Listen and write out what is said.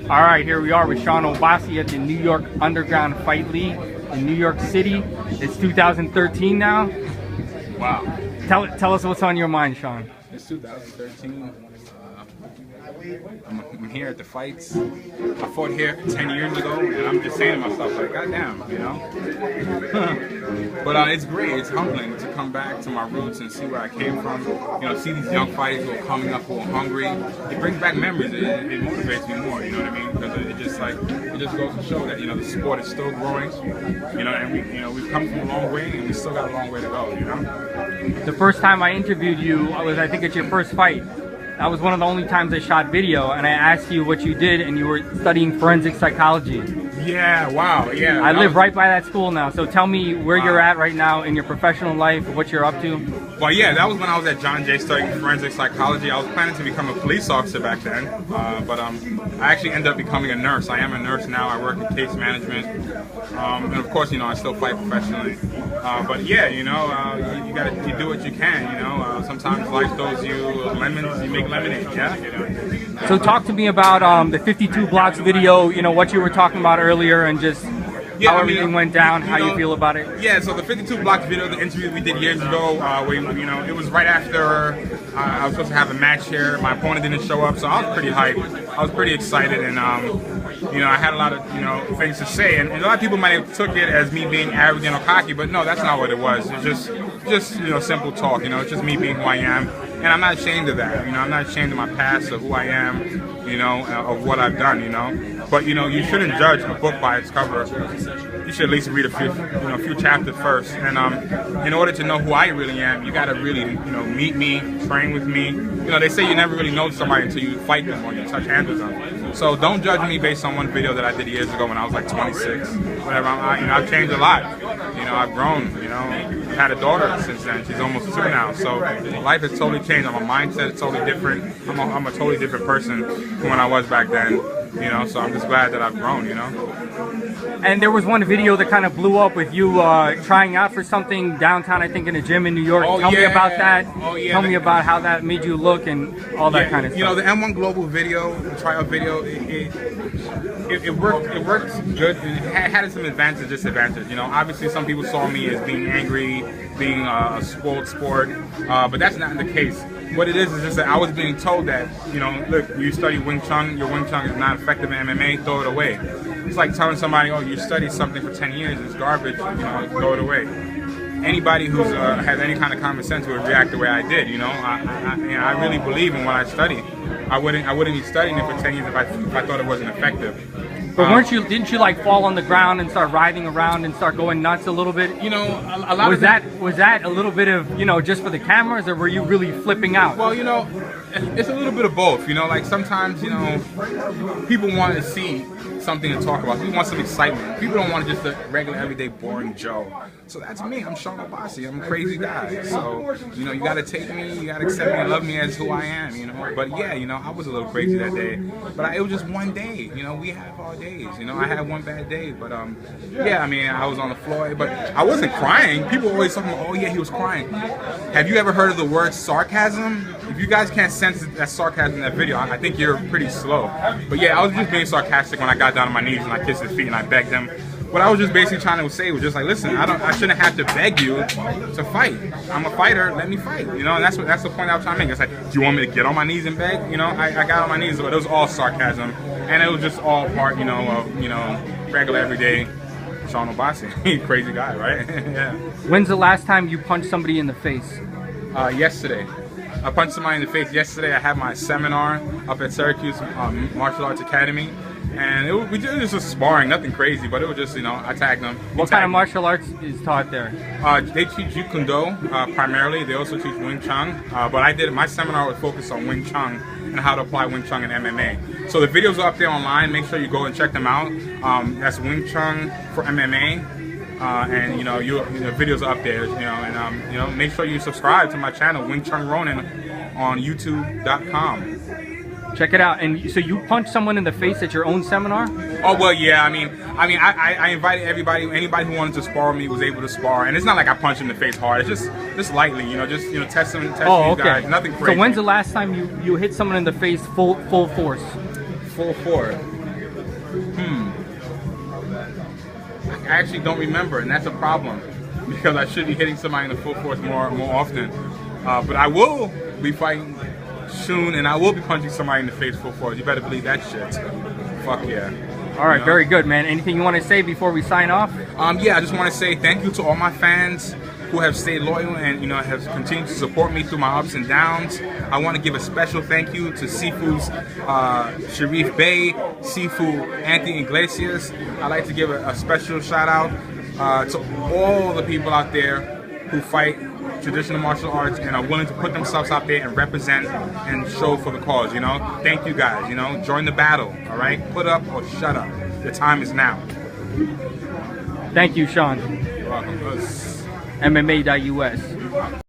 All right, here we are with Shawn Obasi at the New York Underground Fight League in New York City. It's 2013 now. Wow. Tell us what's on your mind, Shawn. It's 2013. I'm here at the fights. I fought here 10 years ago, and I'm just saying to myself, like, goddamn, you know? But it's great. It's humbling to come back to my roots and see where I came from. You know, see these young fighters who are coming up, who are hungry. It brings back memories. It motivates me more, you know what I mean? Because it just goes to show that, you know, the sport is still growing, you know, and we've come from a long way, and we still got a long way to go, you know? The first time I interviewed you was, I think, at your first fight. That was one of the only times I shot video, and I asked you what you did, and you were studying forensic psychology. Yeah, wow, yeah. I live right by that school now, so tell me where you're at right now in your professional life, what you're up to. Well, yeah, that was when I was at John Jay studying forensic psychology. I was planning to become a police officer back then, but I actually ended up becoming a nurse. I am a nurse now. I work in case management, and of course, you know, I still fight professionally. But yeah, you know, you do what you can. You know, sometimes life throws you lemons, you make lemonade. Yeah. You know? So talk to me about the 52 blocks video. You know what you were talking about earlier, and just how everything went down. How you feel about it? Yeah. So the 52 blocks video, the interview we did years ago, where you know, it was right after I was supposed to have a match here. My opponent didn't show up, so I was pretty hyped. I was pretty excited, and you know, I had a lot of, you know, things to say, and a lot of people might have took it as me being arrogant or cocky, but no, that's not what it was. It's just you know, simple talk. You know, it's just me being who I am, and I'm not ashamed of that. You know, I'm not ashamed of my past, of who I am, you know, of what I've done. You know, but you know, you shouldn't judge a book by its cover. You should at least read a few chapters first, and in order to know who I really am, you got to really, you know, meet me, train with me. You know, they say you never really know somebody until you fight them or you touch hands with them. So don't judge me based on one video that I did years ago when I was like 26. Whatever. You know, I've changed a lot. You know, I've grown. You know, I've had a daughter since then. She's almost 2 now. So life has totally changed. My mindset is totally different. I'm a totally different person from when I was back then. You know, so I'm just glad that I've grown. You know. And there was one video that kind of blew up with you trying out for something downtown, I think, in a gym in New York. Tell me about that. Tell me about how that made you look and all that kind of stuff. You know, the M1 Global video, the tryout video, it worked. It worked good. It had some advantages and disadvantages. You know, obviously some people saw me as being angry, being a spoiled sport, but that's not the case. What it is just that I was being told that, you know, look, you study Wing Chun, your Wing Chun is not effective in MMA, throw it away. It's like telling somebody, oh, you studied something for 10 years, it's garbage, you know, throw it away. Anybody who has any kind of common sense would react the way I did, you know. I really believe in what I study. I wouldn't be studying it for 10 years if I thought it wasn't effective. But didn't you like fall on the ground and start writhing around and start going nuts a little bit? You know, a lot was that a little bit of, you know, just for the cameras, or were you really flipping out? Well, you know, it's a little bit of both. You know, like sometimes, you know, people want to see something to talk about. People want some excitement. People don't want just a regular, everyday, boring Joe. So that's me. I'm Shawn Obasi. I'm a crazy guy. So, you know, you got to take me, you got to accept me and love me as who I am, you know. But yeah, you know, I was a little crazy that day. But it was just one day. You know, we have our days. You know, I had one bad day. But, yeah, I mean, I was on the floor. But I wasn't crying. People always talking about, oh, yeah, he was crying. Have you ever heard of the word sarcasm? If you guys can't sense that sarcasm in that video, I think you're pretty slow. But yeah, I was just being sarcastic when I got down on my knees and I kissed his feet and I begged him. What I was just basically trying to say was just like, listen, I shouldn't have to beg you to fight. I'm a fighter, let me fight. You know, and that's the point I was trying to make. It's like, do you want me to get on my knees and beg? You know, I got on my knees, but it was all sarcasm. And it was just all part, you know, of, you know, regular everyday Shawn Obasi. Crazy guy, right? Yeah. When's the last time you punched somebody in the face? Yesterday. I punched somebody in the face yesterday. I had my seminar up at Syracuse Martial Arts Academy. And we did just sparring, nothing crazy, but it was just, you know, I tagged them. What kind of martial arts is taught there? They teach Jeet Kune Do primarily. They also teach Wing Chun. But my seminar was focused on Wing Chun and how to apply Wing Chun in MMA. So the videos are up there online. Make sure you go and check them out. That's Wing Chun for MMA. And you know, the videos are up there. You know, and you know, make sure you subscribe to my channel, Wing Chun Ronin, on YouTube.com. Check it out. And so you punched someone in the face at your own seminar? Oh well, yeah. I mean, I invited everybody. Anybody who wanted to spar with me was able to spar, and it's not like I punched him in the face hard. It's just lightly, you know, test these guys. Nothing crazy. So when's the last time you hit someone in the face full force? Full force. I actually don't remember, and that's a problem because I should be hitting somebody in the full force more often. But I will be fighting soon, and I will be punching somebody in the face full force. You better believe that shit. Fuck yeah. All right, very good, man. Anything you want to say before we sign off? Yeah, I just want to say thank you to all my fans who have stayed loyal and have continued to support me through my ups and downs. I want to give a special thank you to Sifu's Sharif Bey, Sifu Anthony Iglesias. I'd like to give a special shout out to all the people out there who fight traditional martial arts and are willing to put themselves out there and represent and show for the cause. Thank you guys. Join the battle. All right, put up or shut up. The time is now. Thank you, Shawn. You're welcome. MMA.us.